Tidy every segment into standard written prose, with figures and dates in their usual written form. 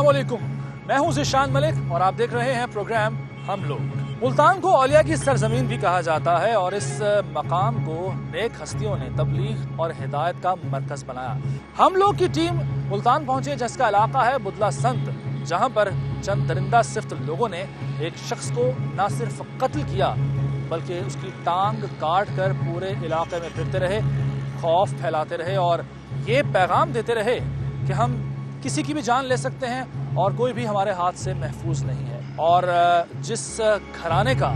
अस्सलाम वालेकुम, मैं हूं ज़िशान मलिक और आप देख रहे हैं प्रोग्राम हम लोग। मुल्तान को औलिया की सरजमीन भी कहा जाता है और इस मकाम को नेक हस्तियों ने तबलीग और हिदायत का मरकज बनाया। हम लोग की टीम मुल्तान पहुंचे जिसका इलाका है बुदला संत, जहां पर चंद दरिंदा सिफ्त लोगों ने एक शख्स को न सिर्फ कत्ल किया बल्कि उसकी टांग काट कर पूरे इलाके में फिरते रहे, खौफ फैलाते रहे और ये पैगाम देते रहे कि हम किसी की भी जान ले सकते हैं और कोई भी हमारे हाथ से महफूज नहीं है। और जिस घराने का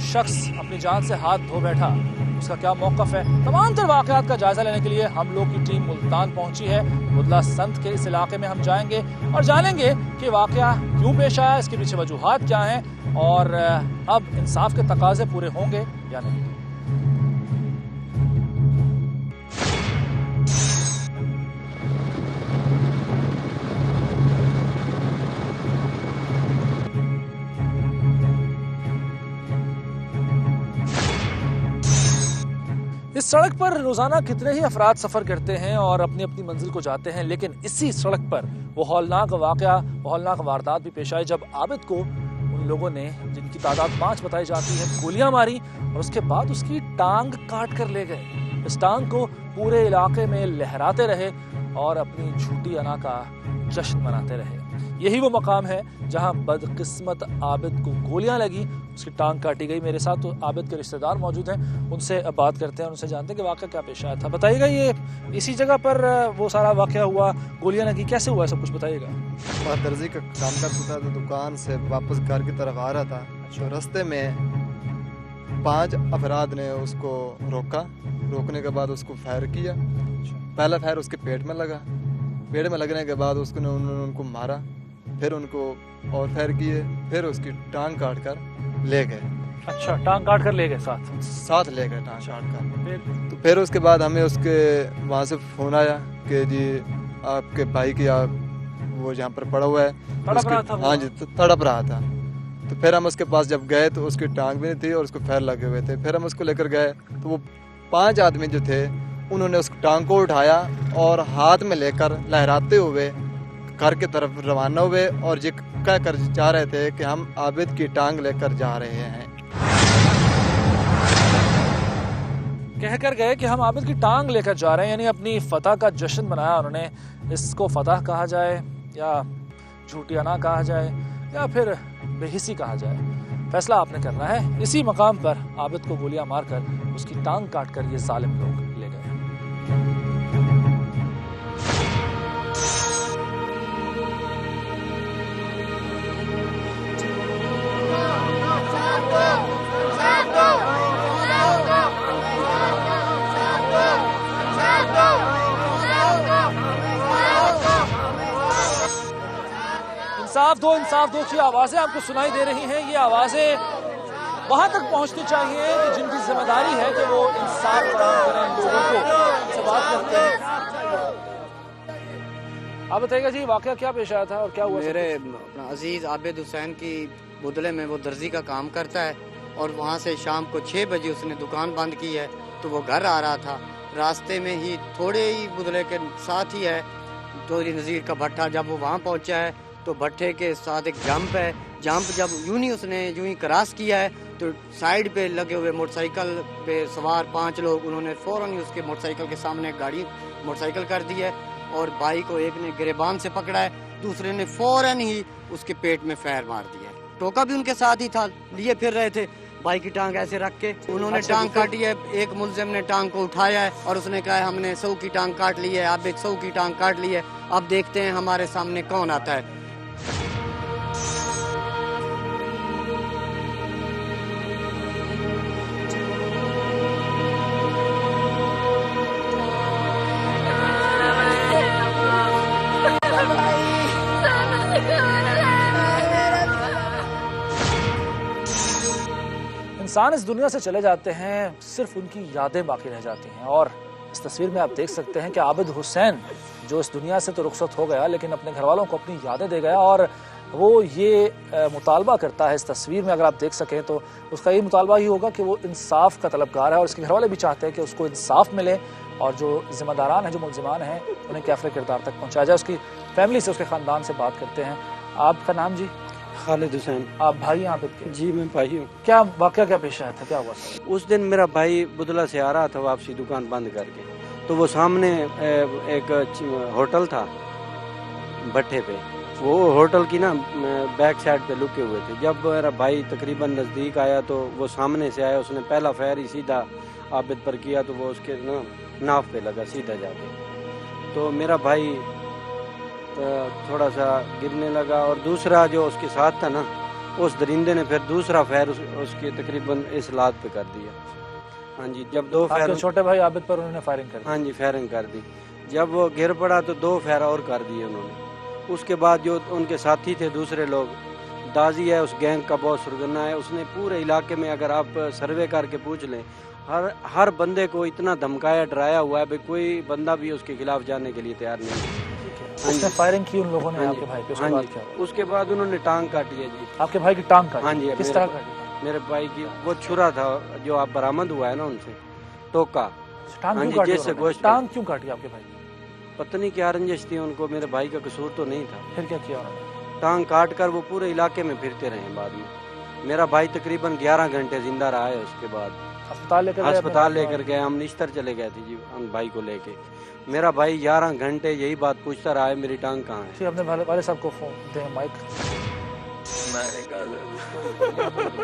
शख्स अपनी जान से हाथ धो बैठा उसका क्या मौक़िफ़ है, तमाम तर वाक़यात का जायज़ा लेने के लिए हम लोग की टीम मुल्तान पहुंची है। बुदला संत के इस इलाके में हम जाएंगे और जानेंगे कि वाक़या क्यों पेश आया, इसके पीछे वजूहात क्या हैं और अब इंसाफ के तकाज़े पूरे होंगे या नहीं। इस सड़क पर रोजाना कितने ही अफराद सफर करते हैं और अपनी अपनी मंजिल को जाते हैं, लेकिन इसी सड़क पर वो हौलनाक वाकया, हौलनाक वारदात भी पेश आई जब आबिद को उन लोगों ने, जिनकी तादाद 5 बताई जाती है, गोलियां मारी और उसके बाद उसकी टांग काट कर ले गए। इस टांग को पूरे इलाके में लहराते रहे और अपनी झूठी अना का जश्न मनाते रहे। यही वो मकाम है जहां बदकिस्मत आबिद को गोलियां लगी, उसकी टांग काटी गई। मेरे साथ तो आबिद के रिश्तेदार मौजूद हैं, उनसे बात करते हैं, उनसे जानते हैं कि वाकया क्या पेश आया था। बताइएगा, ये इसी जगह पर वो सारा वाकया हुआ, गोलियां लगी, कैसे हुआ, सब कुछ बताइएगा। मैं दर्जी का काम करता था तो दुकान से वापस घर की तरफ आ रहा था। अच्छा। रास्ते में 5 अफराद ने उसको रोका, रोकने के बाद उसको फायर किया। पहला फायर उसके पेट में लगा, पेट में लगने के बाद उन्होंने उनको मारा, फिर उनको और फायर किए, फिर उसकी टांग काट कर ले गए। अच्छा, टांग काट कर ले गए, साथ ले गए टांग काट कर। तो फिर उसके बाद हमें उसके वहाँ से फ़ोन आया कि जी आपके भाई की वो जहाँ पर पड़ा हुआ है, तड़प रहा था। हाँ जी, तो तड़प रहा था। तो फिर हम उसके पास जब गए तो उसकी टांग भी नहीं थी और उसको फायर लगे हुए थे। फिर हम उसको लेकर गए तो वो 5 आदमी जो थे उन्होंने उस टांग को उठाया और हाथ में लेकर लहराते हुए घर की तरफ रवाना हुए और ये कह कर जा रहे थे कि हम आबिद की टांग लेकर जा रहे हैं। कहकर गए कि हम आबिद की टांग लेकर जा रहे हैं, यानी अपनी फतह का जश्न मनाया उन्होंने। इसको फतह कहा जाए या झूठी अना कहा जाए या फिर बेहिसी कहा जाए, फैसला आपने करना है। इसी मकाम पर आबिद को गोलियां मारकर उसकी टांग काटकर ये जालिम लोग ले गए। इंसाफ दो की आवाजें आपको सुनाई दे रही हैं। ये आवाजें वहां तक पहुंचनी चाहिए कि जिनकी जिम्मेदारी है कि वो इंसाफ फराहम करें लोगों को, से बात करते हैं। आप बताइएगा जी, वाकया क्या पेश आया था और क्या हुआ? मेरे अजीज आबिद हुसैन की बुदले में वो दर्जी का काम करता है और वहाँ से शाम को 6 बजे उसने दुकान बंद की है तो वो घर आ रहा था। रास्ते में ही थोड़े ही बुदले के साथ ही है चौधरी नज़ीर का भट्ठा। जब वो वहाँ पहुँचा है तो भट्ठे के साथ एक जंप है। जंप जब उसने यूं ही क्रॉस किया है तो साइड पे लगे हुए मोटरसाइकिल पे सवार 5 लोग, उन्होंने फ़ौरन ही उसके मोटरसाइकिल के सामने गाड़ी मोटरसाइकिल कर दी है और भाई को एक ने गिरेबान से पकड़ा है, दूसरे ने फ़ौरन ही उसके पेट में फायर मार दिया है। टोका भी उनके साथ ही था, लिए फिर रहे थे। भाई की टांग ऐसे रख के उन्होंने टांग काटी है। एक मुलजिम ने टांग को उठाया है और उसने कहा है हमने 100 की टांग काट ली है, अब 100 की टांग काट ली है, अब देखते हैं हमारे सामने कौन आता है। इंसान इस दुनिया से चले जाते हैं, सिर्फ उनकी यादें बाकी रह जाती हैं। और इस तस्वीर में आप देख सकते हैं कि आबिद हुसैन जो इस दुनिया से तो रुखसत हो गया, लेकिन अपने घर वालों को अपनी यादें दे गया। और वो ये मुतालबा करता है, इस तस्वीर में अगर आप देख सकें तो उसका ये मुतालबा ही होगा कि वो इंसाफ का तलबगार है और उसके घर वाले भी चाहते हैं कि उसको इंसाफ मिले और जो जिम्मेदारान हैं, जो मुलजिमान हैं, उन्हें कैफरे किरदार तक पहुँचाया जाए। उसकी फैमिली से, उसके ख़ानदान से बात करते हैं। आपका नाम जी? खालिद हुसैन। आप भाई हैं आबिद के? जी मैं भाई हूँ। क्या वाक़या, क्या पेश आया था, क्या हुआ सर? उस दिन मेरा भाई बुदला से आ रहा था वापसी दुकान बंद करके, तो वो सामने एक होटल था भट्टे पे, वो होटल की ना बैक साइड पे लुके हुए थे। जब मेरा भाई तकरीबन नज़दीक आया तो वो सामने से आया, उसने पहला फायर ही सीधा आबिद पर किया, तो वो उसके ना नाफ पे लगा सीधा जाके। तो मेरा भाई थोड़ा सा गिरने लगा, और दूसरा जो उसके साथ था ना, उस दरिंदे ने फिर दूसरा फायर उसके तकरीबन इस लात पे कर दिया। हाँ जी, जब दो फायर छोटे भाई आबिद पर उन्होंने फायरिंग कर दी? हाँ जी, फायरिंग कर दी। जब वो गिर पड़ा तो 2 फायर और कर दिए उन्होंने। उसके बाद जो उनके साथी थे दूसरे लोग, दाजी है उस गैंग का बहुत सुरगना है, उसने पूरे इलाके में अगर आप सर्वे करके पूछ लें, हर बंदे को इतना धमकाया डराया हुआ है, भाई कोई बंदा भी उसके खिलाफ जाने के लिए तैयार नहीं है। उसने फायरिंग की उन लोगों ने आपके भाई पे? उसके बाद क्या हुआ? उसके बाद उन्होंने टांग काटी है जी। आपके भाई की टांग काटी? हाँ जी। किस तरह काटी? मेरे भाई की वो छुरा था जो आप बरामद हुआ है ना उनसे, टोका। टांग हाँ क्यों जी, काटी? जैसे गोश्त टांग क्यों काटी आपके भाई की? पता नहीं क्या रंजिश थी उनको, मेरे भाई का कसूर तो नहीं था। फिर क्या किया उन्होंने? टांग काट कर वो पूरे इलाके में फिरते रहे। बाद में मेरा भाई तकरीबन 11 घंटे जिंदा रहा है। उसके बाद अस्पताल लेकर गए, हम निश्तर चले गए थे जी हम भाई को लेके। मेरा भाई 11 घंटे यही बात पूछता रहा है, मेरी टांग कहाँ है। अपने वाले साहब को फोन दें, माइक।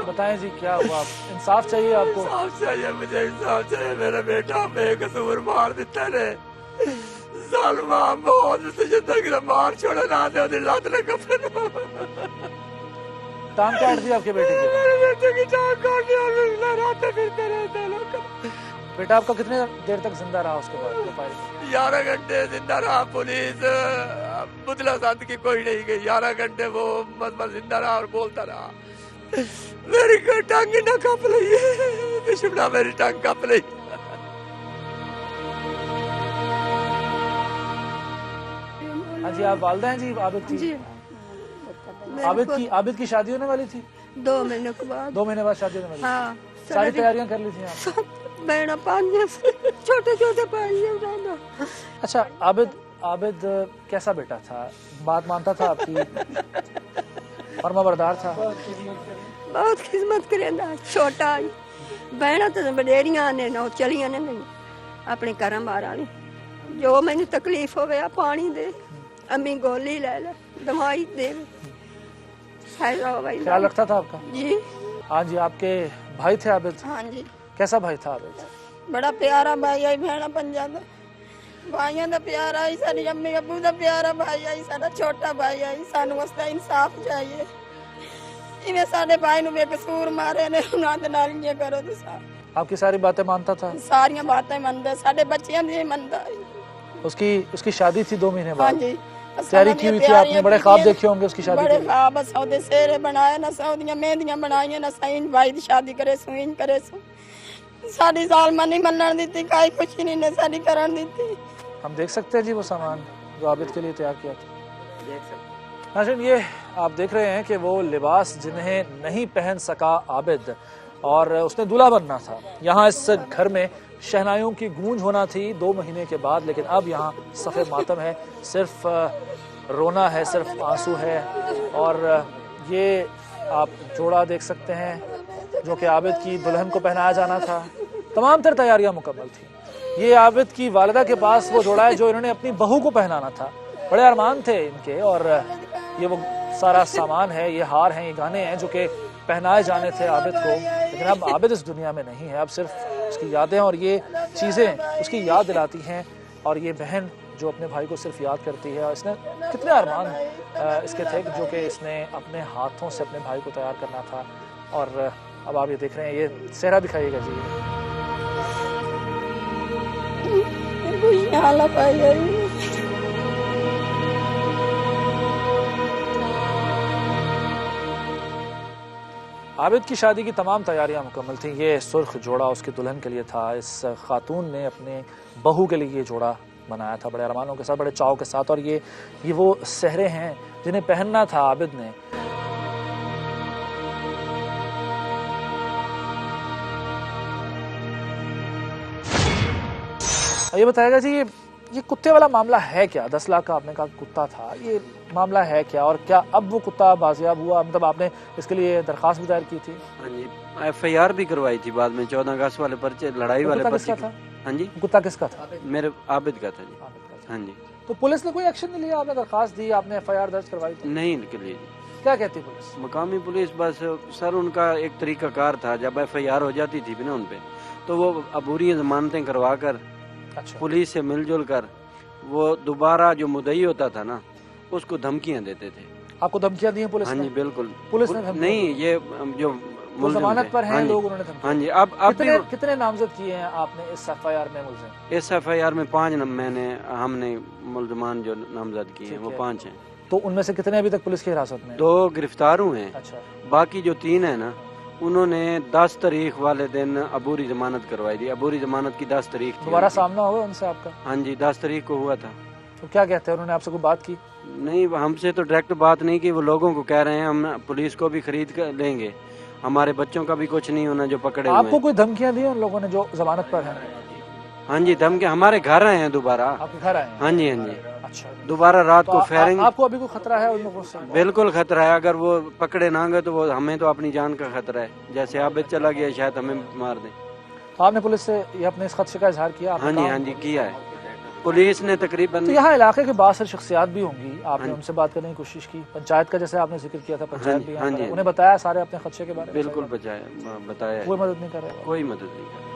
बताएं जी क्या हुआ? इंसाफ चाहिए आपको? इंसाफ चाहिए, मुझे इंसाफ चाहिए। मेरा बेटा बेकसूर मार दिता ने, जालिमा बहुत तुझे तक मार छोड़ा ना दे, लात ने कफन। टांग काट दी आपके बेटे की? मेरे बेटे की टांग काट दी और लहराते फिरते रहते लोग। बेटा आपका कितने देर तक जिंदा रहा उसके बाद? 11 घंटे जिंदा रहा। पुलिस बुदला साथ की कोई नहीं गई। 11 घंटे वो मत जिंदा रहा और बोलता रहा, मेरी टांग ना कप ली, दुश्मना मेरी टांग कप ली। हाँ जी, आप वालिदा हैं जी आबिद की? जी। आबिद की शादी होने वाली थी? 2 महीने के बाद। 2 महीने बाद शादी होने वाली? हाँ, सारी तैयारियां कर ली थी आप? बहना 5 छोटे छोटे भाई। अच्छा, आबिद कैसा बेटा था? बात मानता था आपकी? फर्माबरदार था? बहुत खिदमत करेंदा। छोटा बहना तो बडेरियां ने ना चलियां ने नहीं अपने घर बाहर वाली। जो मैंने तकलीफ हो गया पानी दे, अम्मी गोली ले ले, दवाई दे, ख्याल रखता था आपका? जी हाँ जी। आपके भाई थे आबिद? हाँ जी। कैसा भाई था आबिद? बड़ा प्यारा भाई आई, भैणा पंजा दा भाइयों का प्यारा आई, सारी अम्मी अबू का प्यारा भाई आई, सारा छोटा भाई आई। सानू वास्ते इंसाफ चाहिए। इवें साडे भाई नु बेकसूर मारे ने, उन्हां दे नाल ये करो तुसा। आपकी सारी बातें मानता था? सारियां बातें मनदा, साडे बच्चियां दी मनदा। उसकी शादी थी 2 महीने हाँ बाद? जी। तैयारी की हुई थी आपने? बड़े ख्वाब देखे होंगे उसकी शादी बड़े के? ख्वाब, सौदे सेरे बनाए ना, सौदियां मेहंदियां बनाई ना, सईन भाई दी शादी करे सुईन करे सु। साडी जालमा नहीं मनन दीती, काई खुशी नहीं ने साडी करन दीती। हम देख सकते हैं जी वो सामान जो आबिद के लिए तैयार किया था? देख सकते। नाज़रीन, ये आप देख रहे हैं कि वो लिबास जिन्हें नहीं पहन सका आबिद, और उसने दूल्हा बनना था। यहाँ इस घर में शहनाइयों की गूंज होना थी 2 महीने के बाद, लेकिन अब यहाँ सफ़े मातम है, सिर्फ रोना है, सिर्फ आंसू है। और ये आप जोड़ा देख सकते हैं जो कि आबिद की दुल्हन को पहनाया जाना था। तमाम तर तैयारियां मुकम्मल थी। ये आबिद की वालिदा के पास वो जोड़ा है जो इन्होंने अपनी बहू को पहनाना था। बड़े अरमान थे इनके, और ये वो सारा सामान है, ये हार हैं, ये गाने हैं जो कि पहनाए जाने थे आबिद को। लेकिन अब आबिद इस दुनिया में नहीं है, अब सिर्फ उसकी यादें और ये चीज़ें उसकी याद दिलाती हैं। और ये बहन जो अपने भाई को सिर्फ याद करती है। और इसने कितने अरमान इसके थे जो कि इसने अपने हाथों से अपने भाई को तैयार करना था। और अब आप ये देख रहे हैं, ये सेहरा दिखाइएगा जी। आबिद की शादी की तमाम तैयारियां मुकम्मल थीं। ये सुर्ख जोड़ा उसकी दुल्हन के लिए था। इस खातून ने अपने बहू के लिए ये जोड़ा बनाया था बड़े अरमानों के साथ, बड़े चाव के साथ। और ये वो सेहरे हैं जिन्हें पहनना था आबिद ने। ये बताएगा जी, ये कुत्ते वाला मामला है क्या? 10 लाख का आपने कहा कुत्ता था, ये मामला है क्या और क्या अब वो कुत्ता बाजियाब हुआ? मतलब आपने इसके लिए दरखास्त भी दायर की थी? हाँ जी, FIR भी करवाई थी बाद में, 14 अगस्त वाले पर्चे, लड़ाई वाले कुत्ता पर्चे। किसका था? हाँ जी, कुत्ता किसका था? मेरे आबिद का था जी। हाँ जी, तो पुलिस ने कोई एक्शन नहीं लिया? आपने दरखास्त दी, आपने FIR दर्ज करवाई थी, नहीं निकली जी। क्या कहती पुलिस? मकामी पुलिस बस सर उनका एक तरीकाकार था, जब FIR हो जाती थी भी ना उन पे, तो वो अबूरी जमानतें करवा कर अच्छा, पुलिस से मिलजुल कर वो दोबारा जो मुद्दई होता था ना उसको धमकियां देते थे। आपको धमकियां दी हैं पुलिस हाँ ने? जी बिल्कुल। पुलिस ने धमकियां नहीं, ये जो वो मुल्जिम जमानत थे। पर हैं हाँ जी, लोग, उन्होंने धमकियां हाँ दी। जी। अब कितने नामजद किए हैं आपने इस FIR में मुल्जिम? इस FIR में 5 हमने मुल्जमान जो नामजद किए हैं वो 5 हैं। तो उनमें से कितने अभी तक पुलिस की हिरासत में हैं? 2 गिरफ्तार हुए हैं, अच्छा, बाकी जो 3 है ना उन्होंने 10 तारीख वाले दिन अबूरी जमानत करवाई थी। अबूरी जमानत की 10 तारीख थी। दोबारा सामना होगा उनसे आपका? हाँ जी, 10 तारीख को हुआ था। तो क्या कहते हैं, उन्होंने आपसे कोई बात की? नहीं, हमसे तो डायरेक्ट बात नहीं की, वो लोगों को कह रहे हैं हम पुलिस को भी खरीद कर लेंगे, हमारे बच्चों का भी कुछ नहीं होना जो पकड़े हुए आपको हैं। कोई धमकियां दी उन लोगों ने जो जमानत पर हैं? हाँ जी, धमकी हमारे घर आए हैं दोबारा। आपके घर आए हैं? हाँ जी, हाँ जी, अच्छा, दोबारा रात तो को फायरिंग। आपको अभी कोई खतरा है उन लोगों से? बिल्कुल खतरा है, अगर वो पकड़े ना गए तो वो हमें तो अपनी जान का खतरा है। जैसे आबिद चला गया शायद हमें मार दे। तो आपने पुलिस से ये अपने इस खदशे का इजहार किया? हाँ जी, हाँ जी, किया है पुलिस ने तकरीबन। तो यहाँ इलाके के बासर शख्सियात भी होंगी, आपने हाँ। उनसे बात करने की कोशिश की? पंचायत का जैसे आपने जिक्र किया था, पंचायत भी यहाँ हाँ पर जी, है। उन्हें बताया सारे अपने खदशे के बारे में? बिल्कुल बताया कोई मदद नहीं कर रहे? कोई मदद नहीं कर।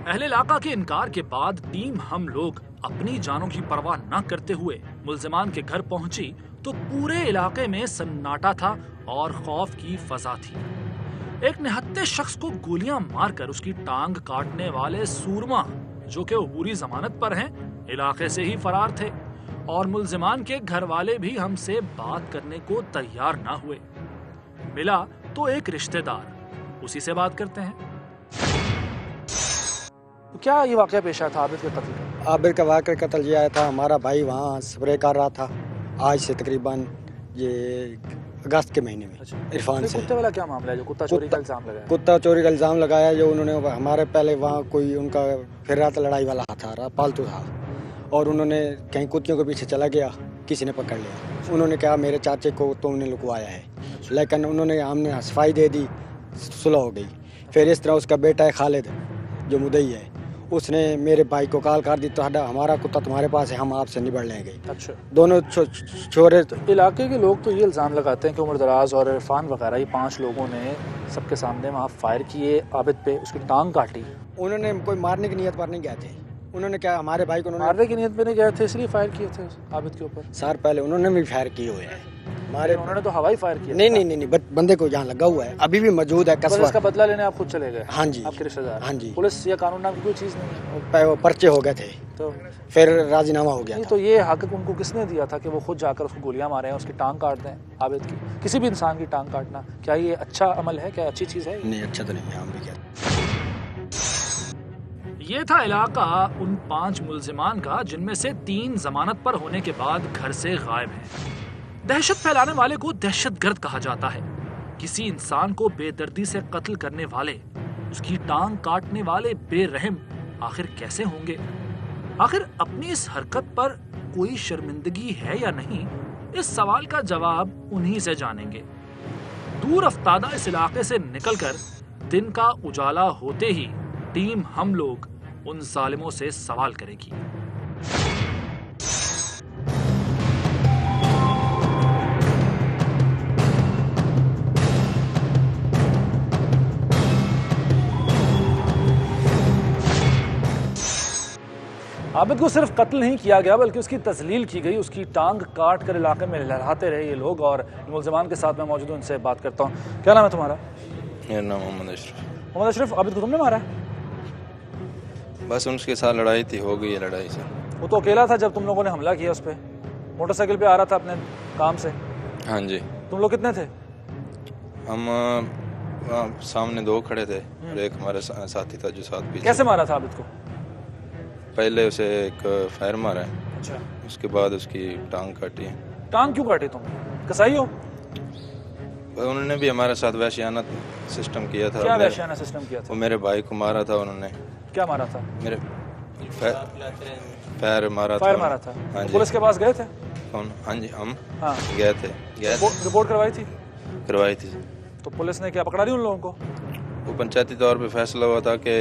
अहले इलाका के इनकार के बाद टीम हम लोग अपनी जानों की परवाह न करते हुए मुल्जिमान के घर पहुंची तो पूरे इलाके में सन्नाटा था और खौफ की फजा थी। एक निहत्थे शख्स को गोलियां मारकर उसकी टांग काटने वाले सूरमा, जो कि अबूरी जमानत पर हैं, इलाके से ही फरार थे और मुल्जिमान के घर वाले भी हमसे बात करने को तैयार न हुए। मिला तो एक रिश्तेदार, उसी से बात करते हैं। तो क्या ये वाकया पेश आया था आबिद के कत्ल का? आबिद का वाक़या कत्ल ये आया था, हमारा भाई वहाँ स्प्रे कर रहा था आज से तकरीबन ये अगस्त के महीने में इरफान से। कुत्ते वाला क्या मामला है जो कुत्ता चोरी का इल्जाम लगाया? कुत्ता चोरी का इल्ज़ाम लगाया जो उन्होंने हमारे पहले वहाँ कोई उनका फिर रहा था, लड़ाई वाला था, पालतू था, और उन्होंने कहीं कुत्तियों के पीछे चला गया, किसी ने पकड़ लिया। उन्होंने कहा मेरे चाचे को तुमने लुकवाया है, लेकिन उन्होंने हमने सफाई दे दी, सुलह हो गई। फिर इस तरह उसका बेटा है खालिद जो मुदई है, उसने मेरे भाई को कॉल कर दी तो हमारा कुत्ता तुम्हारे पास है, हम आपसे निबड़ लेंगे। अच्छा, दोनों छोरे इलाके के लोग तो ये इल्ज़ाम लगाते हैं कि उमर दराज और इरफान वगैरह, ये 5 लोगों ने सबके सामने वहाँ फायर किए आबिद पे, उसकी टांग काटी। उन्होंने कोई मारने की नियत पर नहीं गए थे, उन्होंने क्या हमारे भाई को उन्होंने मारने की नियत पे नहीं गए थे, इसलिए फायर किए थे आबिद के ऊपर। सर पहले उन्होंने भी फायर किए हुए हैं हमारे। उन्होंने तो हवाई फायर किया। नहीं, बंदे को यहाँ लगा हुआ है, अभी भी मौजूद है बस कसवा। इसका बदला लेने आप खुद चले गए? हाँ जी, आपके रिश्तेदार? हाँ जी। पुलिस या कानून नाम की कोई चीज़ नहीं है? वो पर्चे हो गए थे तो फिर राजीनामा हो गया नहीं, था। तो ये हक उनको किसने दिया था कि वो खुद जाकर उसको गोलियां मारें, उसकी टांग काट दें? आबिद की, किसी भी इंसान की टांग काटना, क्या ये अच्छा अमल है? क्या अच्छी चीज़ है? नहीं, अच्छा तो नहीं है, हम भी क्या। ये था इलाका उन 5 मुल्जिमान का जिनमें से 3 जमानत पर होने के बाद घर से गायब हैं। दहशत फैलाने वाले को दहशतगर्द कहा जाता है। किसी इंसान को बेदर्दी से कत्ल करने वाले, उसकी टांग काटने वाले बेरहम आखिर कैसे होंगे? आखिर अपनी इस हरकत पर कोई शर्मिंदगी है या नहीं, इस सवाल का जवाब उन्हीं से जानेंगे। दूर अफ्तादा इस इलाके से निकलकर दिन का उजाला होते ही टीम हम लोग उन जालिमों से सवाल करेगी। आबिद को सिर्फ कत्ल नहीं किया गया बल्कि उसकी तजलील की गई, उसकी टांग काट कर इलाके में लहराते रहे ये लोग। और मुल्जिमान के साथ मैं मौजूद हूं, उनसे बात करता हूँ। क्या नाम है तुम्हारा? मेरा नाम मोहम्मद अशरफ। मोहम्मद अशरफ, आबिद को तुमने मारा है? बस उनके साथ लड़ाई थी, हो गई है लड़ाई से। वो तो अकेला था जब तुम लोगों ने हमला किया उस पर, मोटरसाइकिल पे आ रहा था अपने काम से। हाँ जी। तुम लोग कितने थे? हम वहाँ सामने दो खड़े थे और एक हमारे साथी था जो साथ पीछे। कैसे मारा था आबिद को? पहले उसे एक फायर मारा है, अच्छा, उसके बाद उसकी टांग काटी है। टांग क्यों काटी तुम? कसाई हो? उन्होंने भी हमारे साथ वैश्याना सिस्टम किया था। क्या वैश्याना सिस्टम किया था? वो मेरे भाई को मारा था उन्होंने। क्या मारा था? मेरे फायर मारा था। फायर मारा था? हाँ तो जी। पुलिस के पास गए थे? कौन? हाँ जी, हम हाँ, गए थे। रिपोर्ट करवाई थी? करवाई थी। तो पुलिस ने क्या पकड़ा दी उन लोगों को? वो पंचायती तौर पे फैसला हुआ था कि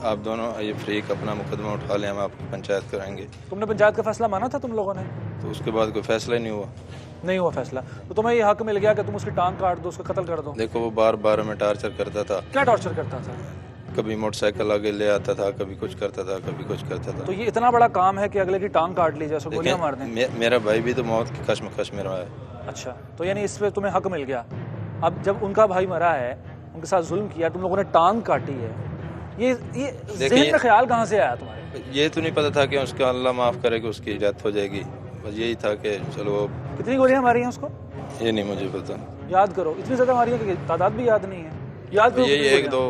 आप दोनों ये फ्रीक अपना मुकदमा उठा लें, हम आपको पंचायत कराएंगे। तुमने पंचायत का फैसला माना था तुम लोगों ने? तो उसके बाद कोई फैसला ही नहीं हुआ। नहीं हुआ फैसला? तो तुम्हें ये हक मिल गया कि तुम उसकी टांग काट दो, उसका कत्ल कर दो? देखो वो बार बार हमें टार्चर करता था। क्या टॉर्चर करता था? कभी मोटरसाइकिल आगे ले आता था, कभी कुछ करता था, कभी कुछ करता था। तो ये इतना बड़ा काम है कि अगले की टांग काट ली जाए, उसको गोलियां मार दें? मेरा भाई भी तो मौत की कश्मकश में रहा है। अच्छा, तो यानी इस पे तुम्हें हक मिल गया। अब जब उनका भाई मरा है, उनके साथ जुल्म किया, तुम लोगों ने टांग काटी है, ये ज़हन में ख्याल कहाँ से आया तुम्हारे? ये तो नहीं पता था कि उसका अल्लाह माफ करे कि उसकी डेथ हो जाएगी, बस यही था कि चलो। कितनी गोलियां मारी हैं उसको? ये नहीं मुझे पता। याद करो, इतनी ज्यादा मारी है कि तादाद भी याद नहीं है। याद करो, ये कितनी एक दो।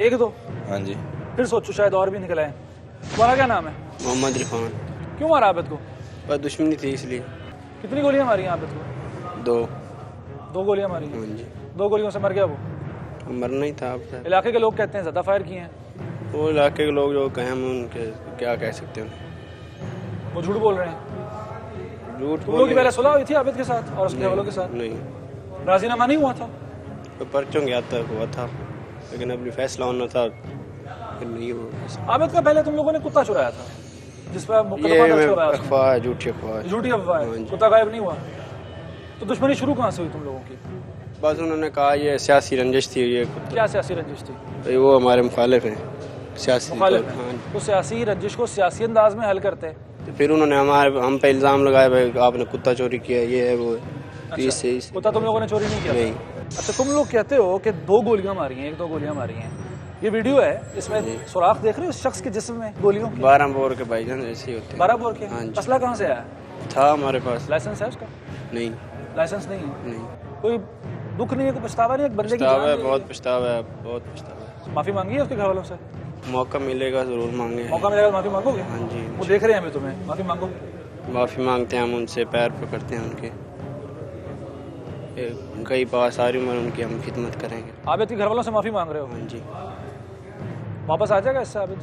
एक दो? हाँ जी। फिर सोचो शायद और भी निकल आए। तुम्हारा क्या नाम है? मोहम्मद इरफान। क्यों मारा आबिद को? बस दुश्मनी थी इसलिए। कितनी गोलियां मारी हैं आबिद को? दो गोलियां मारी हैं। हाँ जी। 2 गोलियों से मर गया वो? मरना ही था। अब इलाके के लोग कहते हैं ज्यादा फायर किए हैं। वो इलाके के लोग जो कहें हम उनके क्या कह सकते हैं। वो झूठ बोल रहे हैं। झूठ तुम लोग की पहले सुलह हुई थी आबिद के साथ और उसके वालों के साथ? नहीं, राजीनामा नहीं हुआ था? तो पर्चों गया तक हुआ था, लेकिन अभी फैसला होना था, फिर नहीं हुआ। आबिद का पहले तुम लोगों ने कुत्ता चुराया था, जिस पर मुकदमा ये दर्ज करवाया उसने। अफवाह है, झूठी अफवाह है। झूठी अफवाह हाँ है, जी। कुत्ता गायब नहीं हुआ। तो दुश्मनी शुरू कहाँ से हुई तुम लोगों की? बस उन्होंने कहा ये सियासी रंजिश थी, ये क्या सियासी रंजिश थी? भाई वो हमारे मुखालिफ हैं सियासी मुखालिफ हाँ। हैं। तो सियासी रंजिश को सियासी अंदाज में हल करते हैं। तो फिर उन्होंने हम पे इल्ज़ाम लगाया भाई आपने कुत्ता चोरी किया, ये है वो है। तो इससे कुत्ता तुम लोगों ने चोरी नहीं किया? नहीं। अच्छा, तुम लोग कहते हो कि 2 गोलियां मारी हैं, 1-2 गोलियां मारी हैं। ये वीडियो है, इसमें सुराख देख रहे हो उस शख्स के जिस्म में गोलियों के? 12 बोर के भाईजान ऐसे ही होते हैं। 12 बोर के? हाँ जी। असला कहाँ से आया? था हमारे पास। लाइसेंस है उसका? नहीं। लाइसेंस नहीं है? नहीं। कोई दुख नहीं है, कोई पछतावा नहीं है? एक बंदे की पछतावा है, जान बहुत पछतावा है, बहुत पछतावा है। माफी मांगी है उसके घर वालों से? मौका मिलेगा जरूर मांगे। मौका मिलेगा तो माफी मांगोगे? हाँ जी। वो देख रहे हैं अभी तुम्हें, माफी मांगो। माफ़ी मांगते हैं हम उनसे, पैर पकड़ते हैं उनके। कई बार सारी उम्र उनकी हम खिदमत करेंगे। आबिद के घर वालों से माफी मांग रहे हो? हाँ जी। वापस आ जाएगा इससे आबिद?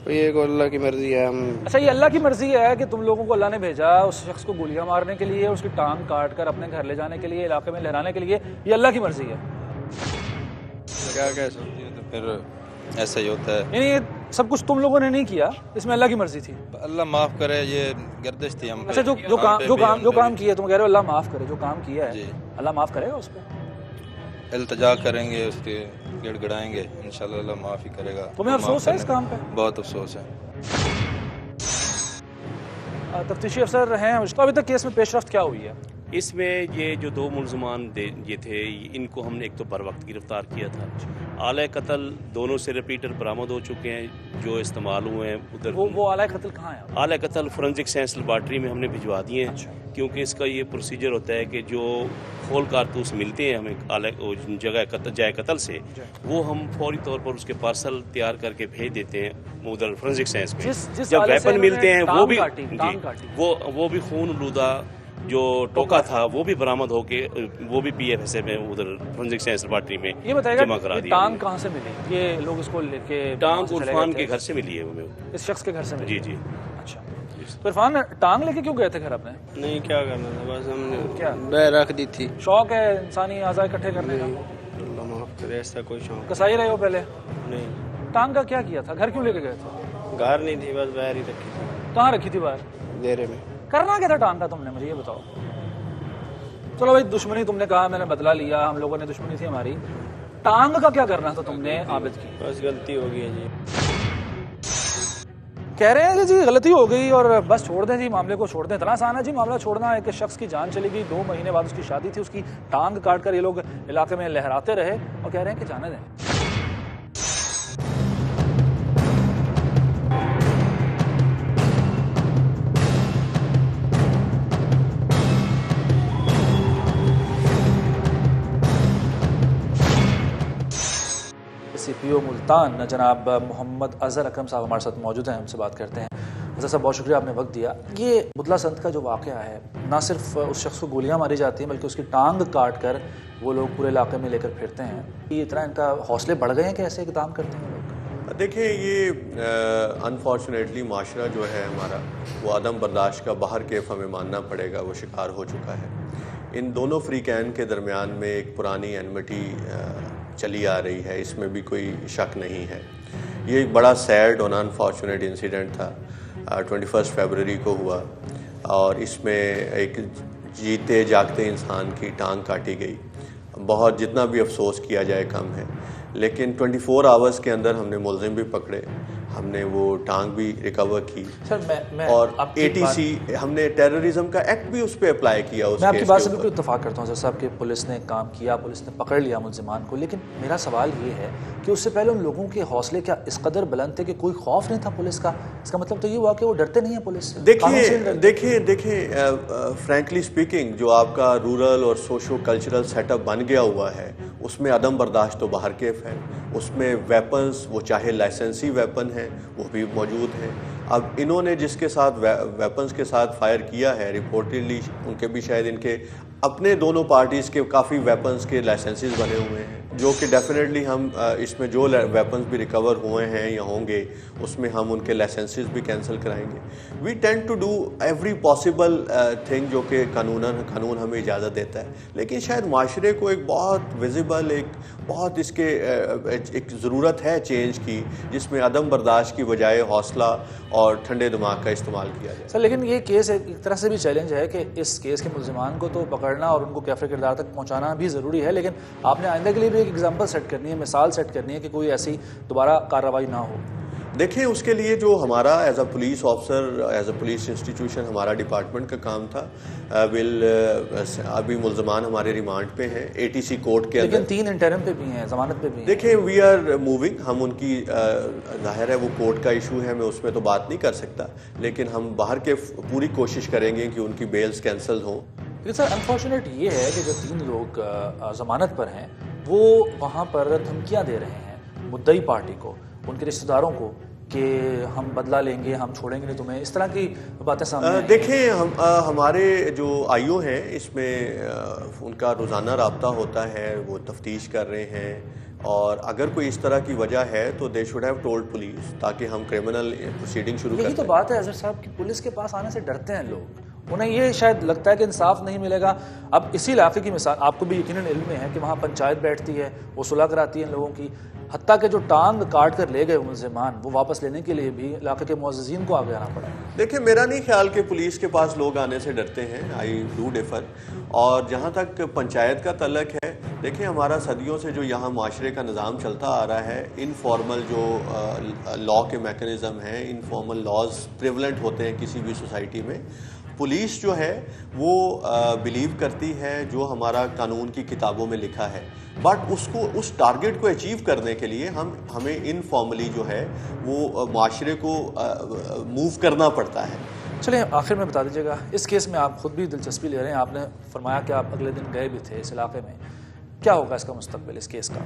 तो ये अल्लाह की मर्जी है। हम अच्छा, ये अल्लाह की मर्जी है कि तुम लोगों को अल्लाह ने भेजा उस शख्स को गोलियां मारने के लिए, उसकी टांग काट कर अपने घर ले जाने के लिए, इलाके में लहराने के लिए, ये अल्लाह की मर्जी है। क्या कह सकते हैं, तो फिर ऐसा ही होता है। यानी ये सब कुछ तुम लोगों ने नहीं किया, इसमें अल्लाह की मर्जी थी। अल्लाह माफ करे, ये गर्दिश थी हम पे। अच्छा, जो काम किया, तुम कह रहे हो अल्लाह माफ करे, जो काम किया है जी। अल्लाह माफ करेगा उस पर? इल्तिजा करेंगे, उसके गिड़गिड़ाएंगे, इंशाल्लाह अल्लाह माफ ही करेगा। तुम्हें अफसोस है इस काम पे? बहुत अफसोस है। तफ्तीशी अफसर हैं, तो अभी तक केस में पेशरफ्त क्या हुई है? इसमें ये जो 2 मुलजमान ये थे, इनको हमने एक तो बर वक्त गिरफ्तार किया था। आला कत्ल दोनों से रिपीटर बरामद हो चुके हैं जो इस्तेमाल हुए हैं उधर। वो आला कत्ल कहाँ है? आला कत्ल फोरेंसिक साइंस लेबॉर्ट्री में हमने भिजवा दिए हैं। अच्छा। क्योंकि इसका ये प्रोसीजर होता है कि जो खोल कारतूस मिलते हैं हमें जगह जाए कत्ल से, वो हम फौरी तौर पर उसके पार्सल तैयार करके भेज देते हैं उधर फोरेंसिक साइंस में। जब वेपन मिलते हैं वो भी खून लूदा जो टोका था वो भी बरामद होके वो भी PFSA में उधर फोरेंसिक साइंस लेबॉर्ट्री में ये बताएगा जमा करा ये दिया। टांग कहाँ से मिली? ये लोग इसको लेके टांग इरफान के घर से मिली है वो, इस शख्स के घर से मिली? जी। अच्छा, तो इरफान टांग लेके क्यों गए थे घर अपने? नहीं, क्या करना था, बस हमने क्या बह रख दी थी। शौक है इंसानी आज़ाद इकट्ठे करने का? अल्लाह माफ करे, ऐसा कोई शौक कसाई रहे हो पहले? नहीं। टांग का क्या किया था? घर क्यों लेके गए थे? घर नहीं थी, बस बाहर ही रखी थी। कहाँ रखी थी बाहर? देरे में। करना क्या था टांग का तुमने, मुझे ये बताओ। चलो भाई, दुश्मनी तुमने कहा, मैंने बदला लिया, हम लोगों ने दुश्मनी थी हमारी। टांग का क्या करना था तुमने आबिद की? बस गलती हो गई है जी। कह रहे हैं कि जी गलती हो गई और बस छोड़ दें जी, मामले को छोड़ दें। इतना आसान है जी मामला छोड़ना? एक शख्स की जान चली गई, 2 महीने बाद उसकी शादी थी, उसकी टांग काट कर ये लोग इलाके में लहराते रहे और कह रहे हैं कि जाने दें। सीओ मुल्तान जनाब मोहम्मद अजहर अकरम साहब हमारे साथ मौजूद हैं, हमसे बात करते हैं। अजहर साहब, बहुत शुक्रिया आपने वक्त दिया। ये बुदला संत का जो वाक़या है, ना सिर्फ उस शख्स को गोलियां मारी जाती हैं बल्कि उसकी टांग काट कर वो लोग पूरे इलाके में लेकर फिरते हैं। ये इतना इनका हौसले बढ़ गए हैं कि ऐसे इक़दाम करते हैं लोग? देखिए, ये अनफॉर्चुनेटली माशरा जो है हमारा, वो अदम बर्दाश्त का बाहर केफ हमें मानना पड़ेगा, वो शिकार हो चुका है। इन दोनों फ्रीकैन के दरमियान में एक पुरानी एनमिटी चली आ रही है, इसमें भी कोई शक नहीं है। ये एक बड़ा सैड और अनफॉर्चुनेट इंसिडेंट था, 21 फरवरी को हुआ, और इसमें एक जीते जागते इंसान की टांग काटी गई। बहुत जितना भी अफसोस किया जाए कम है, लेकिन 24 आवर्स के अंदर हमने मुलजिम भी पकड़े, हमने वो टांग भी रिकवर की। सर मैं और ATC हमने टेररिज्म का एक्ट भी उस पर अप्लाई किया। मैं आपकी बात से बिल्कुल इत्तेफाक करता हूँ सर साहब कि पुलिस ने काम किया, पुलिस ने पकड़ लिया मुलजिमान को, लेकिन मेरा सवाल ये है कि उससे पहले उन लोगों के हौसले क्या इस कदर बुलंद थे कि कोई खौफ नहीं था पुलिस का? इसका मतलब तो ये हुआ कि वो डरते नहीं है पुलिस से। देखिए फ्रैंकली स्पीकिंग, जो आपका रूरल और सोशो कल्चरल सेटअप बन गया हुआ है, उसमें अदम बर्दाश्त तो बाहर केफ है। उसमें वेपन्स, वो चाहे लाइसेंसी वेपन है, वो भी मौजूद हैं। अब इन्होंने जिसके साथ वेपन्स के साथ फायर किया है, रिपोर्टेडली उनके भी शायद इनके अपने दोनों पार्टीज़ के काफ़ी वेपन्स के लाइसेंसेस बने हुए हैं, जो कि डेफिनेटली हम इसमें जो वेपन्स भी रिकवर हुए हैं या होंगे, उसमें हम उनके लाइसेंसेस भी कैंसिल कराएंगे। We tend to do every possible thing जो कि कानून हमें इजाज़त देता है, लेकिन शायद माशरे को एक बहुत विजिबल, एक बहुत इसके एक ज़रूरत है चेंज की, जिसमें अदम बर्दाश्त की बजाय हौसला और ठंडे दिमाग का इस्तेमाल किया जाए। सर, लेकिन ये केस एक तरह से भी चैलेंज है कि इस केस के मुलजिमान को तो पकड़ना और उनको कैफे किरदार तक पहुंचाना भी ज़रूरी है, लेकिन आपने आइंदा के लिए भी एक एग्जाम्पल सेट करनी है, मिसाल सेट करनी है कि कोई ऐसी दोबारा कार्रवाई ना हो। देखिए, उसके लिए जो हमारा as a police officer, as a police institution हमारा डिपार्टमेंट का काम था, अभी मुल्ज़मान हमारे रिमांड पे हैं ATC कोर्ट के अंदर, लेकिन 3 इंटरिम पे भी हैं, जमानत पे भी हैं। देखिए, वी आर मूविंग, हम उनकी जाहिर है वो कोर्ट का इशू है, मैं उसमें तो बात नहीं कर सकता, लेकिन हम बाहर के पूरी कोशिश करेंगे कि उनकी बेल्स कैंसिल हों। लेकिन सर, अनफॉर्चुनेट ये है कि जो 3 लोग जमानत पर हैं, वो वहाँ पर धमकियाँ दे रहे हैं मुद्दई पार्टी को, उनके रिश्तेदारों को, कि हम बदला लेंगे, हम छोड़ेंगे नहीं तुम्हें, इस तरह की बातें सामने। देखें, हमारे जो आईओ हैं, इसमें उनका रोज़ाना राब्ता होता है, वो तफ्तीश कर रहे हैं, और अगर कोई इस तरह की वजह है तो they should have told police, ताकि हम क्रिमिनल प्रोसीडिंग शुरू कर। यही तो बात है अजहर साहब कि पुलिस के पास आने से डरते हैं लोग, उन्हें ये शायद लगता है कि इंसाफ नहीं मिलेगा। अब इसी इलाके की मिसाल आपको भी यकीनन इल्म में है कि वहाँ पंचायत बैठती है, वो सुलह कराती है इन लोगों की, हत्ता के जो टांग काट कर ले गए मुलजिमान, वो वापस लेने के लिए भी इलाके के मुअज़्ज़िज़ीन को आगे आना पड़ा। देखिए, मेरा नहीं ख्याल कि पुलिस के पास लोग आने से डरते हैं, आई डू डिफर। और जहाँ तक पंचायत का तल्लक है, देखिए, हमारा सदियों से जो यहाँ माशरे का निज़ाम चलता आ रहा है, इनफॉर्मल जो लॉ के मैकेनिज़्म हैं, इनफॉर्मल लॉज प्रिवलेंट होते हैं किसी भी सोसाइटी में। पुलिस जो है वो बिलीव करती है जो हमारा कानून की किताबों में लिखा है, बट उसको, उस टारगेट को अचीव करने के लिए हमें इनफॉर्मली जो है वो माशरे को मूव करना पड़ता है। चलिए, आखिर में बता दीजिएगा, इस केस में आप खुद भी दिलचस्पी ले रहे हैं, आपने फरमाया कि आप अगले दिन गए भी थे इस इलाके में, क्या होगा इसका मुस्तकबिल इस केस का?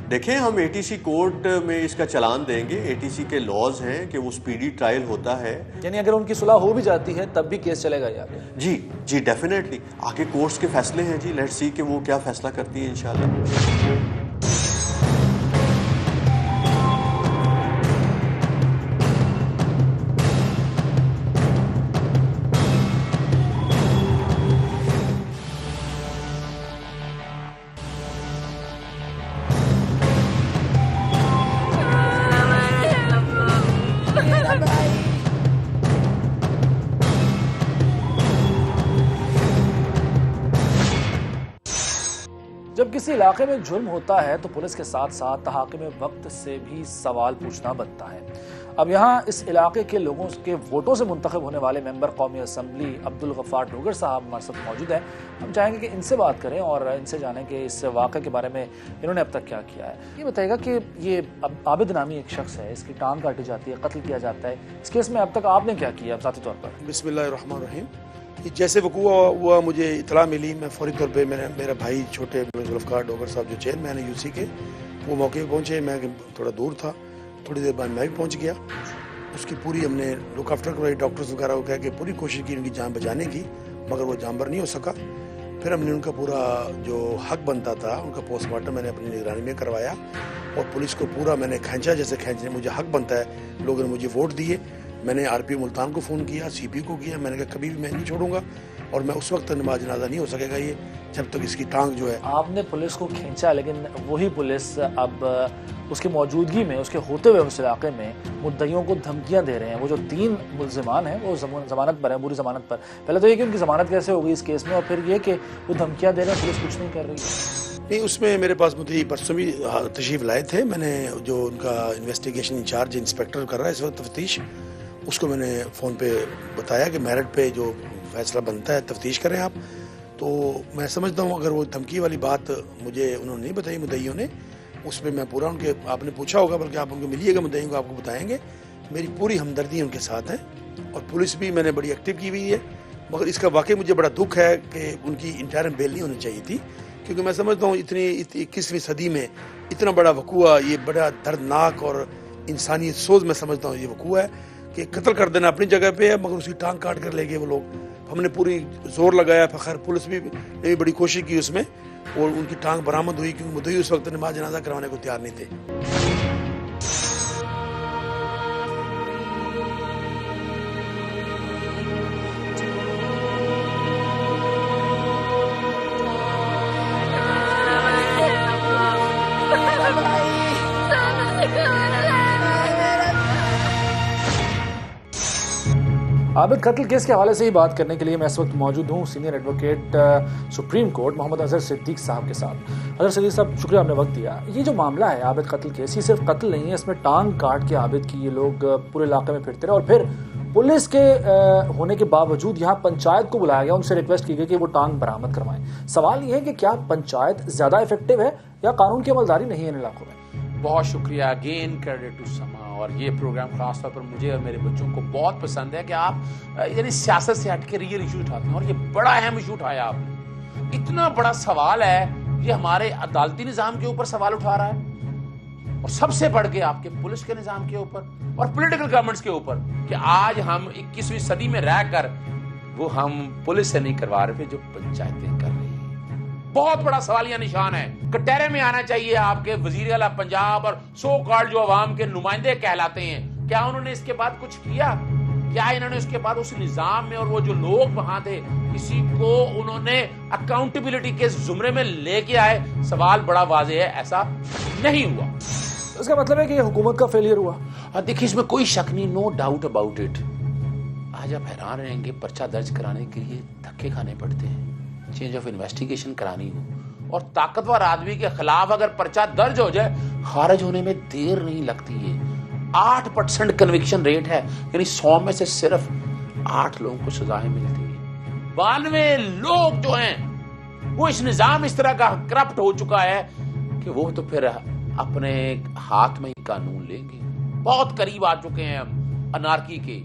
देखें, हम ATC कोर्ट में इसका चलान देंगे। ATC के लॉज हैं कि वो स्पीडी ट्रायल होता है, यानी अगर उनकी सुलह हो भी जाती है तब भी केस चलेगा ये आगे? जी डेफिनेटली, आगे कोर्ट्स के फैसले हैं जी, लेट्स सी कि वो क्या फैसला करती है इंशाल्लाह। जब किसी इलाके में जुर्म होता है तो पुलिस के साथ साथ तहाकिम वक्त से भी सवाल पूछना बनता है। अब यहाँ इस इलाके के लोगों के वोटों से मुंतखब होने वाले मेंबर कौमी असम्बली अब्दुल गफ्फार डोगर साहब हमारे साथ मौजूद हैं। हम चाहेंगे कि इनसे बात करें और इनसे जानें कि इस वाक़े के बारे में इन्होंने अब तक क्या किया है। ये बताइएगा कि ये आबिद नामी एक शख्स है, इसकी टांग काटी जाती है, कत्ल किया जाता है, इस केस में अब तक आपने क्या किया ज़ाती तौर पर? बिस्मिल्लाहिर्रहमानिर्रहीम। जैसे वकूआ हुआ मुझे इतला मिली, मैं फौरी तौर पे मेरा भाई छोटे जुल्फ़कार डोगर साहब जो चेयरमैन है UC के, वो मौके पे पहुंचे, मैं थोड़ा दूर था, थोड़ी देर बाद मैं भी पहुंच गया। उसकी पूरी हमने लुक आफ्टर करवाई, डॉक्टर्स वगैरह को कह के पूरी कोशिश की उनकी जान बचाने की, मगर वो जानवर नहीं हो सका। फिर हमने उनका पूरा जो हक बनता था उनका पोस्टमार्टम मैंने अपनी निगरानी में करवाया और पुलिस को पूरा मैंने खींचा जैसे खींचने मुझे हक बनता है। लोगों ने मुझे वोट दिए, मैंने आरपी मुल्तान को फ़ोन किया, सीपी को किया, मैंने कहा कभी भी मैं नहीं छोड़ूंगा और मैं उस वक्त नमाज जनाजा नहीं हो सकेगा ये जब तक इसकी टांग जो है। आपने पुलिस को खींचा, लेकिन वही पुलिस अब उसकी मौजूदगी में, उसके होते हुए उस इलाके में मुद्दइयों को धमकियां दे रहे हैं। वो जो 3 मुल्जिमान हैं वो जमानत पर हैं, बुरी जमानत पर। पहले तो ये कि उनकी जमानत कैसे हो गई इस केस में, और फिर ये कि वो धमकियां दे रहे हैं, पुलिस कुछ नहीं कर रही है। नहीं, उसमें मेरे पास मुझे परसों भी तशरीफ लाए थे। मैंने जो उनका इन्वेस्टिगेशन इंचार्ज इंस्पेक्टर कर रहा है इस वक्त तफ्तीश, उसको मैंने फ़ोन पे बताया कि मेरिट पे जो फैसला बनता है तफ्तीश करें आप। तो मैं समझता हूँ अगर वो धमकी वाली बात मुझे उन्होंने नहीं बताई मुद्दइयों ने, उस पर मैं पूरा उनके, आपने पूछा होगा बल्कि आप उनको मिलिएगा मुद्दइयों को आपको बताएंगे। मेरी पूरी हमदर्दी उनके साथ है और पुलिस भी मैंने बड़ी एक्टिव की हुई है। मगर इसका वाकई मुझे बड़ा दुख है कि उनकी इंटरम बेल नहीं होनी चाहिए थी, क्योंकि मैं समझता हूँ इतनी 21वीं सदी में इतना बड़ा वकूआ, ये बड़ा दर्दनाक और इंसानियत सोच मैं समझता हूँ ये वकूआ है कि कत्ल कर देना अपनी जगह पे है, मगर उसकी टांग काट कर ले गए वो लोग। हमने पूरी जोर लगाया, खैर पुलिस भी ने भी बड़ी कोशिश की उसमें और उनकी टांग बरामद हुई, क्योंकि मुद्दई उस वक्त नमाज जनाजा करवाने को तैयार नहीं थे। आबिद कत्ल केस के हवाले से ही बात करने के लिए मैं इस वक्त मौजूद हूँ senior advocate supreme court Mohammad Azhar Siddiq Sahab के साथ। अजहर सिद्दीक साहब, शुक्रिया आपने वक्त दिया। ये जो मामला है आबिद कत्ल केस, ये सिर्फ कत्ल नहीं है, इसमें टांग काट के आबिद की ये लोग पूरे इलाके में फिरते रहे और फिर पुलिस के होने के बावजूद यहाँ पंचायत को बुलाया गया, उनसे रिक्वेस्ट की गई कि वो टांग बरामद करवाएं। सवाल ये है कि क्या पंचायत ज्यादा इफेक्टिव है या कानून की अमलदारी नहीं है इन इलाकों में? बहुत शुक्रिया, अगेन क्रेडिट टू समा। और ये प्रोग्राम खास तौर पर मुझे और मेरे बच्चों को बहुत पसंद है कि आप यानी सियासत से हट के रियल इशू उठाते हैं और ये बड़ा अहम इशू उठाया आपने। इतना बड़ा सवाल है, ये हमारे अदालती निजाम के ऊपर सवाल उठा रहा है और सबसे बढ़ के आपके पुलिस के निजाम के ऊपर और पॉलिटिकल गवर्नमेंट्स के ऊपर कि आज हम 21वीं सदी में रहकर वो हम पुलिस से नहीं करवा रहे जो पंचायतें कर रही हैं। बहुत बड़ा सवालिया निशान है। कटहरे में आना चाहिए आपके वजीर आला पंजाब और सो कॉल्ड जो अवाम के नुमाइंदे कहलाते हैं। क्या उन्होंने इसके बाद कुछ किया? क्या इन्होंने उसके बाद उस निजाम में और वो जो लोग वहां थे किसी को उन्होंने अकाउंटेबिलिटी के जुमरे में लेके आए? सवाल बड़ा वाज़ेह है, ऐसा नहीं हुआ। इसका मतलब है कि ये हुकूमत का फेलियर हुआ। देखिए, इसमें कोई शक नहीं, नो डाउट अबाउट इट। आज आप हैरान रहेंगे, पर्चा दर्ज कराने के लिए धक्के खाने पड़ते हैं, चेंज ऑफ इन्वेस्टिगेशन करानी हो और ताकतवर आदमी के खिलाफ अगर पर्चा दर्ज हो जाए खारिज होने में देर नहीं लगती है। 8% कन्विक्शन रेट है, यानी 100 में से सिर्फ 8 लोगों को सजाएं मिलती है। 92 लोग जो हैं वो इस निजाम इस तरह का करप्ट हो चुका है कि वो तो फिर अपने हाथ में ही कानून लेंगे। बहुत करीब आ चुके हैं हम अनार्की के।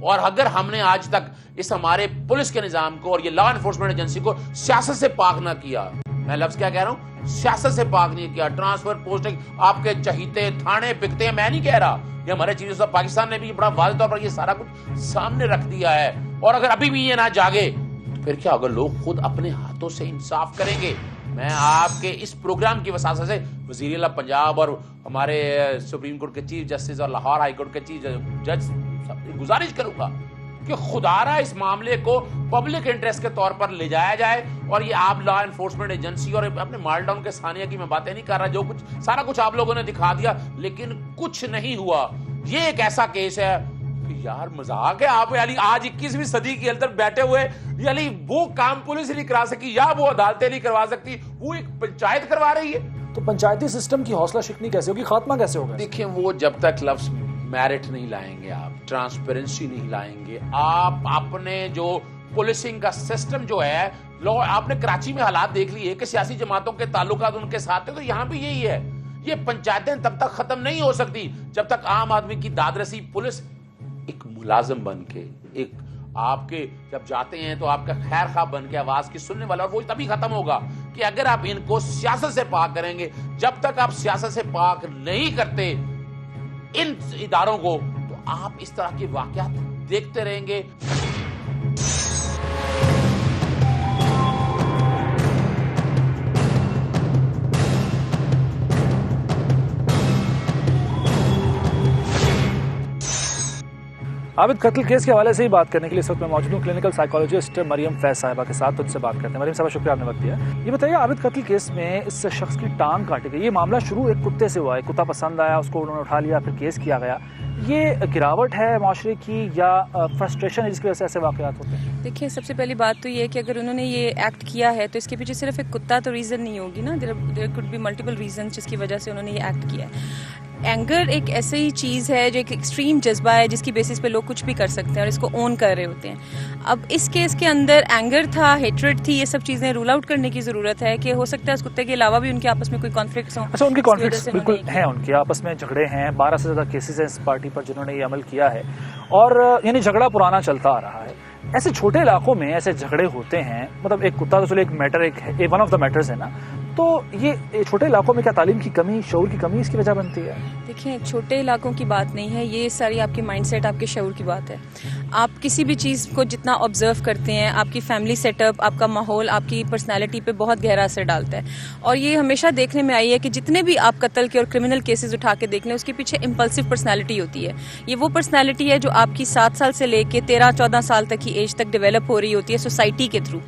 और अगर हमने आज तक इस हमारे पुलिस के निजाम को और ये लॉ एनफोर्समेंट एजेंसी को सियासत से पाक ना किया, मैं लफ्ज क्या कह रहा हूं, सियासत से पाक नहीं किया, ट्रांसफर पोस्टिंग आपके चहीते थाने बिकते हैं, मैं नहीं कह रहा, ये हमारे चीफ ऑफ पाकिस्तान ने भी बड़ा वाज़ेह तौर पर ये सारा कुछ सामने रख दिया है। और अगर अभी भी ये ना जागे तो फिर क्या होगा? लोग खुद अपने हाथों से इंसाफ करेंगे। मैं आपके इस प्रोग्राम की वजह से वज़ीर आला पंजाब और हमारे सुप्रीम कोर्ट के चीफ जस्टिस और लाहौर हाई कोर्ट के चीफ जज गुजारिश करूंगा कि खुदारा इस मामले को पब्लिक इंटरेस्ट के तौर पर ले जाया जाए। और ये आप लॉ एनफोर्समेंट एजेंसी और अपने मालडाउन के सानिया की मैं बातें नहीं कर रहा, जो कुछ सारा कुछ आप लोगों ने दिखा दिया लेकिन कुछ नहीं हुआ। ये एक ऐसा केस है कि यार मजाक है। आप यानी आज 21वीं सदी के अंदर बैठे हुए यानी वो काम पुलिस नहीं करा सकी या वो अदालतें नहीं करवा सकती, वो एक पंचायत करवा रही है। तो पंचायती सिस्टम की हौसला शिकनी कैसे होगी, खात्मा कैसे होगा? देखिए, वो जब तक लफ्ज मेरिट नहीं लाएंगे, आप ट्रांसपेरेंसी नहीं लाएंगे, आप अपने जो पुलिसिंग का सिस्टम जो है, लो आपने कराची में हालात देख लिए कि सियासी जमातों के ताल्लुकात उनके साथ थे, तो यहां भी यही है। ये पंचायतें तब तक खत्म नहीं हो सकती जब तक आम आदमी की दादरसी पुलिस एक मुलाजिम बन के, एक आपके जब जाते हैं तो आपका खैर खा बन के आवाज की सुनने वाला, और वो तभी खत्म होगा कि अगर आप इनको सियासत से पाक करेंगे। जब तक आप सियासत से पाक नहीं करते इन इदारों को, तो आप इस तरह के वाकयात देखते रहेंगे। आबिद कत्ल केस के हवाले से ही बात करने के लिए इस वक्त मैं मौजूद हूँ क्लिनिकल साइकोलॉजिस्ट मरियम फैज साहिबा के साथ। उनसे बात करते हैं। मरियम साहिबा, शुक्रिया आपने वक्त दिया। ये बताइए, आबिद कत्ल केस में इस शख्स की टांग काटी गई। ये मामला शुरू एक कुत्ते से हुआ है, कुत्ता पसंद आया, उसको उन्होंने उठा लिया, फिर केस किया गया। ये गिरावट है माशरे की या फ्रस्ट्रेशन है जिसकी वजह से ऐसे वाकयात होते हैं? देखिए, सबसे पहली बात तो ये है कि अगर उन्होंने ये एक्ट किया है तो इसके पीछे सिर्फ एक कुत्ता तो रीज़न नहीं होगी ना। There could be multiple reason जिसकी वजह से उन्होंने ये एक्ट किया है। एंगर एक ऐसी चीज़ है जो एक एक्सट्रीम जज्बा है जिसकी बेसिस पे लोग कुछ भी कर सकते हैं और इसको ओन कर रहे होते हैं। अब इस केस के अंदर एंगर था, हेट्रेड थी, ये सब चीज़ें रूल आउट करने की ज़रूरत है कि हो सकता है उस कुत्ते के अलावा भी उनके आपस में कोई कॉन्फ्लिक्ट्स हो। अच्छा, उनके कॉन्फ्लिक्ट्स बिल्कुल हैं, उनके आपस में झगड़े हैं। 12 से ज़्यादा केसेस हैं इस पार्टी पर जिन्होंने ये अमल किया है, और यानी झगड़ा पुराना चलता आ रहा है। ऐसे छोटे इलाकों में ऐसे झगड़े होते हैं, मतलब एक कुत्ता तो चलो एक मैटर, एक वन ऑफ द मैटर्स है ना, तो ये छोटे इलाकों में क्या तालीम की कमी, शऊर की कमी इसकी वजह बनती है? देखिए, छोटे इलाकों की बात नहीं है, ये सारी आपकी माइंडसेट, आपके शऊर की बात है। आप किसी भी चीज़ को जितना ऑब्जर्व करते हैं, आपकी फैमिली सेटअप, आपका माहौल आपकी पर्सनैलिटी पे बहुत गहरा असर डालता है। और ये हमेशा देखने में आई है कि जितने भी आप कत्ल के और क्रिमिनल केसेस उठा के देख लें, उसके पीछे इम्पल्सिव पर्सनैलिटी होती है। ये वो पर्सनैलिटी है जो आपकी 7 साल से लेके 13-14 साल तक की एज तक डेवलप हो रही होती है सोसाइटी के थ्रू।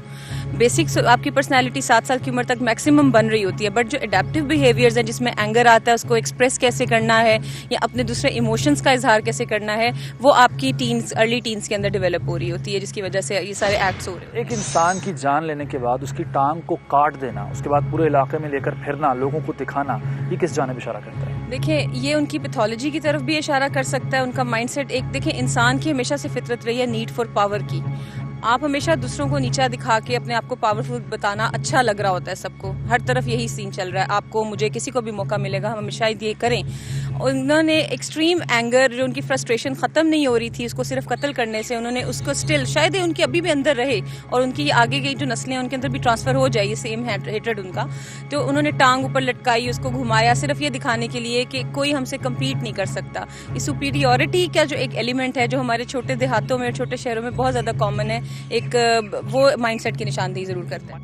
बेसिक आपकी पर्सनैलिटी 7 साल की उम्र तक मैक्सिमम बन रही होती है, बट जो एडेप्टिव बिहेवियर्स हैं जिसमें एंगर आता है, उसको एक्सप्रेस कैसे करना है या अपने दूसरे इमोशंस का इजहार कैसे करना है, वो आपकी अर्ली टीन्स के अंदर डेवलप हो रही होती है, जिसकी वजह से ये सारे एक्ट्स हो रहे हैं। एक इंसान की जान लेने के बाद उसकी टांग को काट देना, उसके बाद पूरे इलाके में लेकर फिरना, लोगों को दिखाना, ये किस जानिब इशारा करता है? देखिए, ये उनकी पैथोलॉजी की तरफ भी इशारा कर सकता है, उनका माइंडसेट। एक देखिए, इंसान की हमेशा से फितरत रही है नीड फॉर पावर की। आप हमेशा दूसरों को नीचा दिखा के अपने आप को पावरफुल बताना अच्छा लग रहा होता है सबको, हर तरफ यही सीन चल रहा है, आपको मुझे किसी को भी मौका मिलेगा, हम हमेशा ये करें। उन्होंने एक्सट्रीम एंगर, जो उनकी फ्रस्ट्रेशन ख़त्म नहीं हो रही थी उसको सिर्फ कत्ल करने से, उन्होंने उसको स्टिल शायद उनकी अभी भी अंदर रहे और उनकी आगे की जो नस्लें उनके अंदर भी ट्रांसफ़र हो जाए ये सेम हेट्रेड उनका, तो उन्होंने टांग ऊपर लटकाई, उसको घुमाया, सिर्फ ये दिखाने के लिए कि कोई हमसे कम्पीट नहीं कर सकता। ये सुपीरियॉरिटी का जो एक एलिमेंट है जो हमारे छोटे देहातों में, छोटे शहरों में बहुत ज़्यादा कॉमन है, एक वो माइंडसेट की निशानदेही जरूर करता है।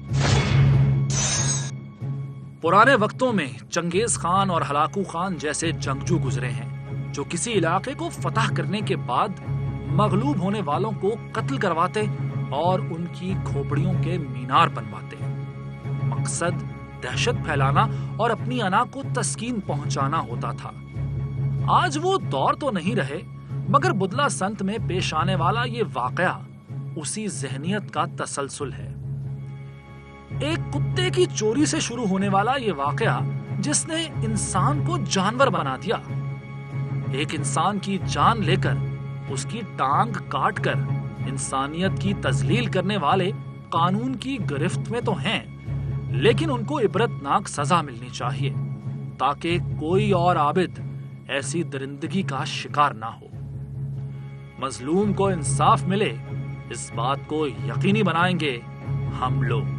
पुराने वक्तों में चंगेज खान और हलाकू खान जैसे जंगजू गुजरे हैं जो किसी इलाके को फतह करने के बाद मगलूब होने वालों को कत्ल करवाते और उनकी खोपड़ियों के मीनार बनवाते। मकसद दहशत फैलाना और अपनी अना को तस्कीन पहुंचाना होता था। आज वो दौर तो नहीं रहे, मगर बुदला संत में पेश आने वाला ये वाकया उसी जहनियत का तसलसल है। एक कुत्ते की चोरी से शुरू होने वाला ये वाकया जिसने इंसान को जानवर बना दिया। एक इंसान की जान लेकर उसकी टांग काटकर इंसानियत की तजलील करने वाले कानून की गिरफ्त में तो हैं, लेकिन उनको इबरतनाक सजा मिलनी चाहिए ताकि कोई और आबिद ऐसी दरिंदगी का शिकार ना हो। मजलूम को इंसाफ मिले, इस बात को यकीनी बनाएंगे हम लोग।